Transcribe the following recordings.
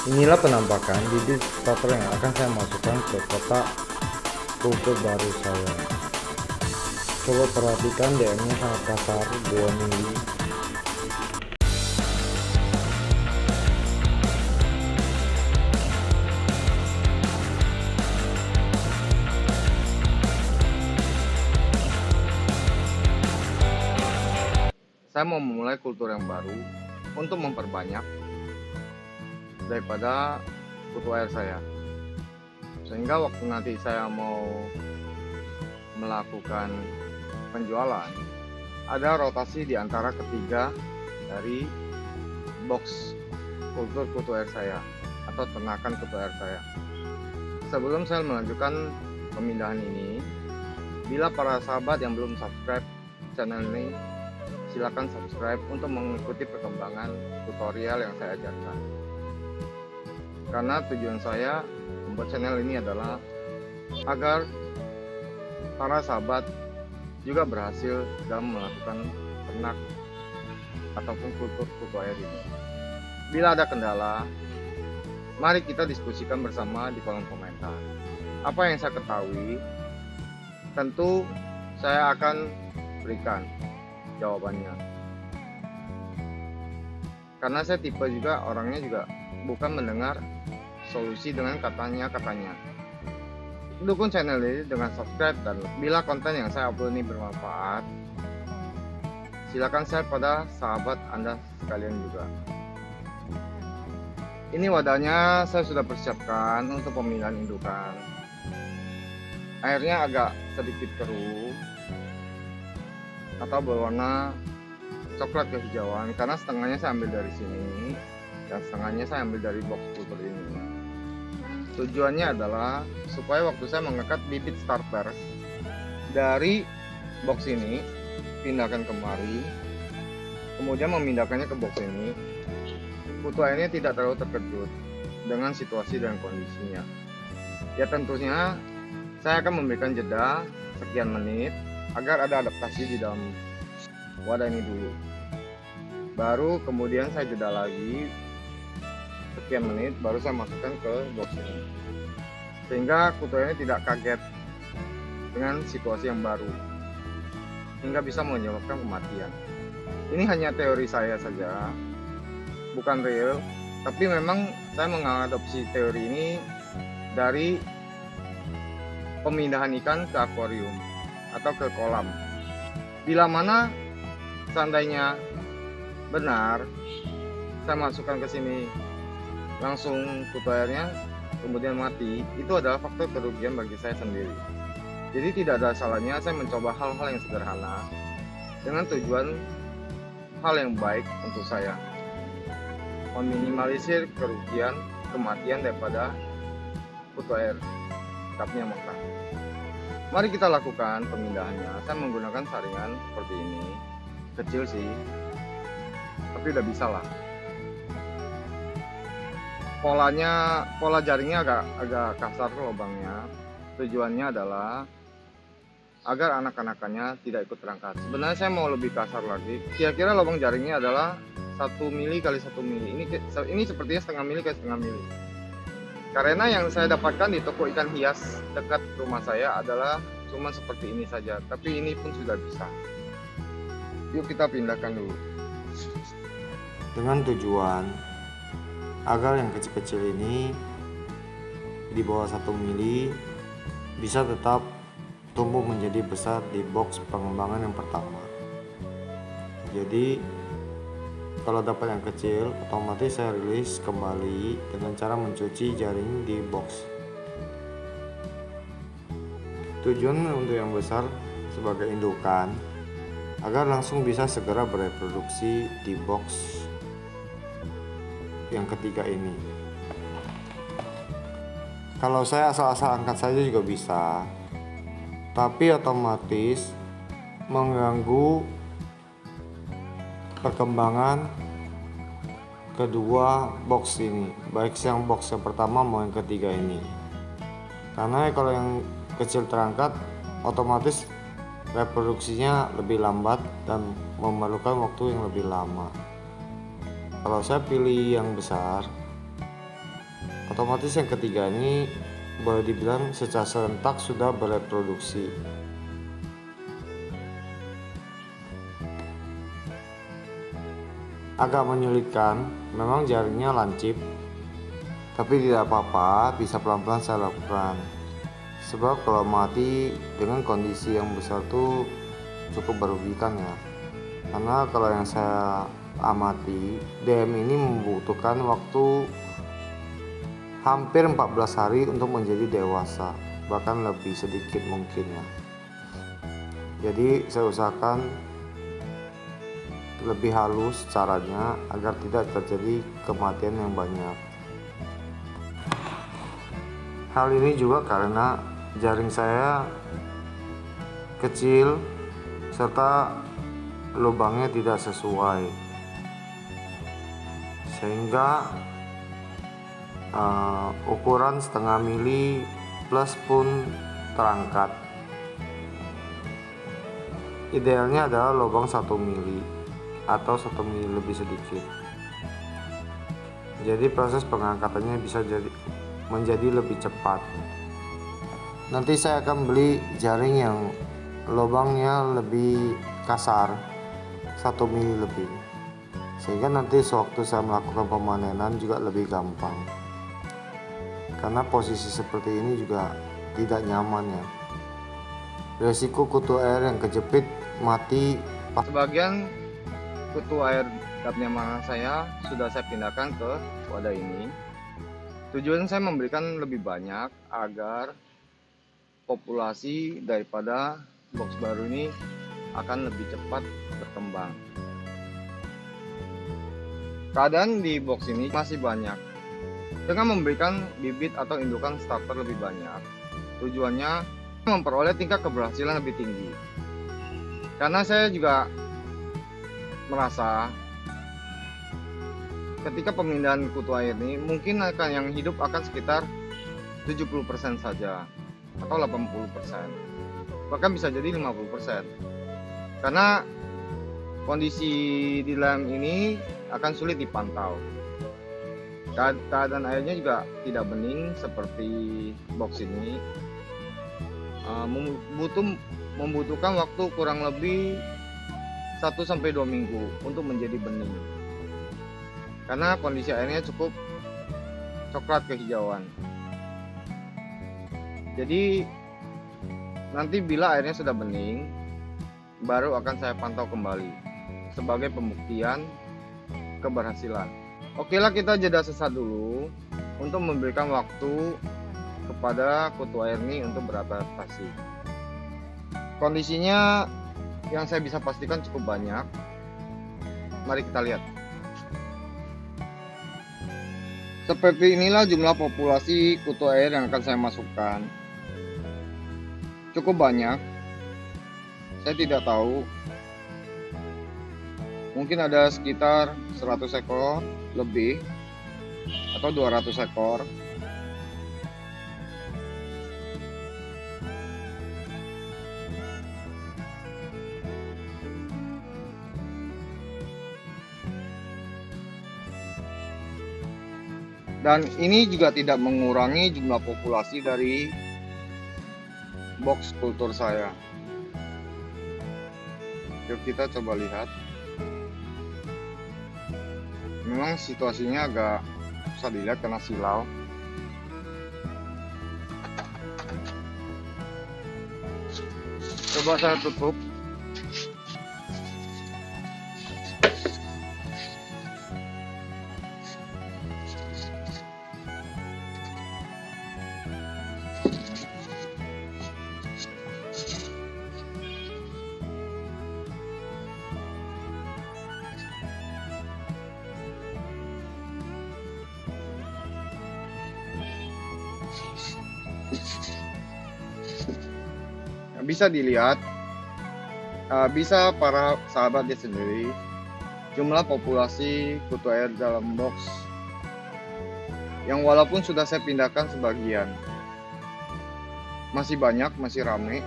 Inilah penampakan bibit starter yang akan saya masukkan ke kotak kultur baru saya. Coba perhatikan DM-nya sangat kasar, 2 mili. Saya mau memulai kultur yang baru untuk memperbanyak daripada kutu air saya, sehingga waktu nanti saya mau melakukan penjualan ada rotasi di antara ketiga dari box kultur kutu air saya atau ternakan kutu air saya. Sebelum saya melanjutkan pemindahan ini, bila para sahabat yang belum subscribe channel ini, silakan subscribe untuk mengikuti perkembangan tutorial yang saya ajarkan. Karena tujuan saya membuat channel ini adalah agar para sahabat juga berhasil dalam melakukan ternak ataupun kultur kutu air ini. Bila ada kendala, mari kita diskusikan bersama di kolom komentar. Apa yang saya ketahui, tentu saya akan berikan jawabannya. Karena saya tipe juga orangnya juga bukan mendengar solusi dengan katanya. Dukung channel ini dengan subscribe, dan bila konten yang saya upload ini bermanfaat, silakan share pada sahabat Anda sekalian juga. Ini wadahnya saya sudah persiapkan untuk pemilihan indukan. Airnya agak sedikit keruh atau berwarna coklat kehijauan, karena setengahnya saya ambil dari sini dan setengahnya saya ambil dari box kultur ini. Tujuannya adalah supaya waktu saya mengangkat bibit starter dari box ini, pindahkan kemari, kemudian memindahkannya ke box ini, kutu airnya tidak terlalu terkejut dengan situasi dan kondisinya. Ya tentunya saya akan memberikan jeda sekian menit agar ada adaptasi di dalam wadah ini dulu. Baru kemudian saya jeda lagi sekian menit, baru saya masukkan ke box ini, sehingga kutu airnya tidak kaget dengan situasi yang baru hingga bisa menyebabkan kematian. Ini hanya teori saya saja, bukan real, tapi memang saya mengadopsi teori ini dari pemindahan ikan ke akuarium atau ke kolam. Bila mana seandainya benar saya masukkan ke sini langsung kutu airnya kemudian mati, itu adalah faktor kerugian bagi saya sendiri. Jadi tidak ada salahnya saya mencoba hal-hal yang sederhana dengan tujuan hal yang baik untuk saya, meminimalisir kerugian kematian daripada kutu air tapnya makan. Mari kita lakukan pemindahannya. Saya menggunakan saringan seperti ini, kecil sih, tapi udah bisa lah. Pola jaringnya agak kasar lubangnya. Tujuannya adalah agar anak-anakannya tidak ikut terangkat. Sebenarnya saya mau lebih kasar lagi. Kira-kira lubang jaringnya adalah 1 mili kali 1 mili. Ini sepertinya setengah mili kali setengah mili. Karena yang saya dapatkan di toko ikan hias dekat rumah saya adalah cuma seperti ini saja, tapi ini pun sudah bisa. Yuk kita pindahkan dulu. Dengan tujuan agar yang kecil-kecil ini di bawah 1 mili bisa tetap tumbuh menjadi besar di box pengembangan yang pertama. Jadi kalau dapat yang kecil, otomatis saya rilis kembali dengan cara mencuci jaring di box. Tujuan untuk yang besar sebagai indukan agar langsung bisa segera bereproduksi di box yang ketiga ini. Kalau saya asal-asal angkat saja juga bisa, tapi otomatis mengganggu perkembangan kedua box ini, baik yang box yang pertama maupun yang ketiga ini. Karena kalau yang kecil terangkat, otomatis reproduksinya lebih lambat dan memerlukan waktu yang lebih lama. Kalau saya pilih yang besar, Otomatis yang ketiga ini boleh dibilang secara serentak sudah bereproduksi. Agak menyulitkan, memang jaringnya lancip, tapi tidak apa-apa, bisa pelan-pelan saya lakukan. Sebab kalau mati dengan kondisi yang besar tuh cukup merugikan ya. Karena kalau yang saya amati, DM ini membutuhkan waktu hampir 14 hari untuk menjadi dewasa, bahkan lebih sedikit mungkin ya. Jadi saya usahakan lebih halus caranya agar tidak terjadi kematian yang banyak. Hal ini juga karena jaring saya kecil serta lubangnya tidak sesuai, sehingga ukuran setengah mili plus pun terangkat. Idealnya adalah lubang 1 mili atau 1 mili lebih sedikit. Jadi proses pengangkatannya bisa menjadi lebih cepat. Nanti saya akan beli jaring yang lubangnya lebih kasar, 1 mili lebih, sehingga nanti sewaktu saya melakukan pemanenan juga lebih gampang. Karena posisi seperti ini juga tidak nyaman ya. Resiko kutu air yang kejepit mati. Sebagian kutu air dapnya mana saya sudah saya pindahkan ke wadah ini. Tujuan saya memberikan lebih banyak agar populasi daripada box baru ini akan lebih cepat berkembang. Keadaan di box ini masih banyak. Dengan memberikan bibit atau indukan starter lebih banyak, tujuannya memperoleh tingkat keberhasilan lebih tinggi. Karena saya juga merasa ketika pemindahan kutu air ini mungkin akan yang hidup akan sekitar 70% saja atau 80%, bahkan bisa jadi 50%, karena kondisi di dalam ini akan sulit dipantau. Keadaan airnya juga tidak bening seperti box ini, membutuhkan waktu kurang lebih 1-2 minggu untuk menjadi bening, karena kondisi airnya cukup coklat kehijauan. Jadi nanti bila airnya sudah bening, baru akan saya pantau kembali sebagai pembuktian keberhasilan. Oke lah, kita jeda sesaat dulu untuk memberikan waktu kepada kutu air ini untuk beradaptasi. Kondisinya yang saya bisa pastikan cukup banyak. Mari kita lihat. Seperti inilah jumlah populasi kutu air yang akan saya masukkan. Cukup banyak. Saya tidak tahu. Mungkin ada sekitar 100 ekor lebih atau 200 ekor. Dan ini juga tidak mengurangi jumlah populasi dari box kultur saya. Yuk kita coba lihat. Memang situasinya agak susah dilihat karena silau. Coba saya tutup. Bisa dilihat, bisa para sahabat dia sendiri, jumlah populasi kutu air dalam box yang walaupun sudah saya pindahkan sebagian, masih banyak, masih rame,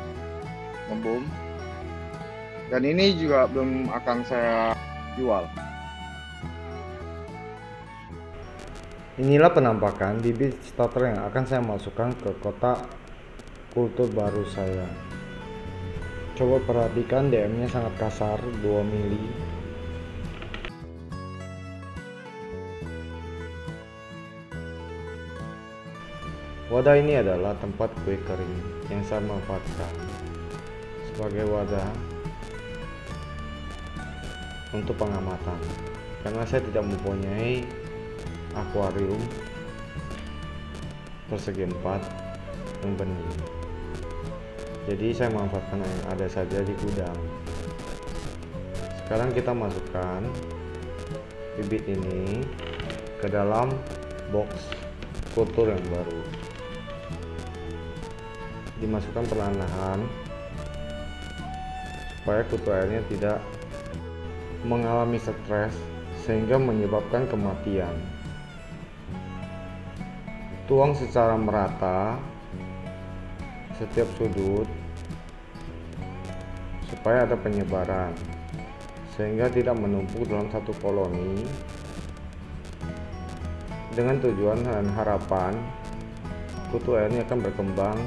ngebom, dan ini juga belum akan saya jual. Inilah penampakan bibit starter yang akan saya masukkan ke kotak kultur baru saya. Coba perhatikan, DM-nya sangat kasar, 2 mili. Wadah ini adalah tempat kue kering yang saya manfaatkan sebagai wadah untuk pengamatan, karena saya tidak mempunyai akuarium persegi 4 yang bening. Jadi saya manfaatkan yang ada saja di gudang. Sekarang kita masukkan bibit ini ke dalam box kultur yang baru. Dimasukkan perlahan-lahan supaya kutu airnya tidak mengalami stres sehingga menyebabkan kematian. Tuang secara merata setiap sudut supaya ada penyebaran sehingga tidak menumpuk dalam satu koloni, dengan tujuan dan harapan kutu airnya akan berkembang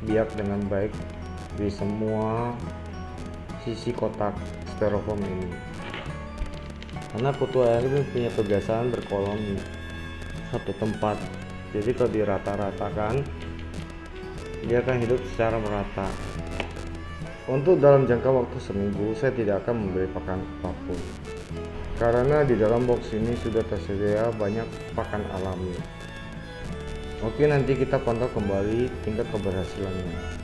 biak dengan baik di semua sisi kotak styrofoam ini. Karena kutu air ini punya kebiasaan berkoloni satu tempat, jadi kalau dirata-ratakan dia akan hidup secara merata. Untuk dalam jangka waktu seminggu saya tidak akan memberi pakan apapun, karena di dalam box ini sudah tersedia banyak pakan alami. Oke, nanti kita pantau kembali tingkat keberhasilannya.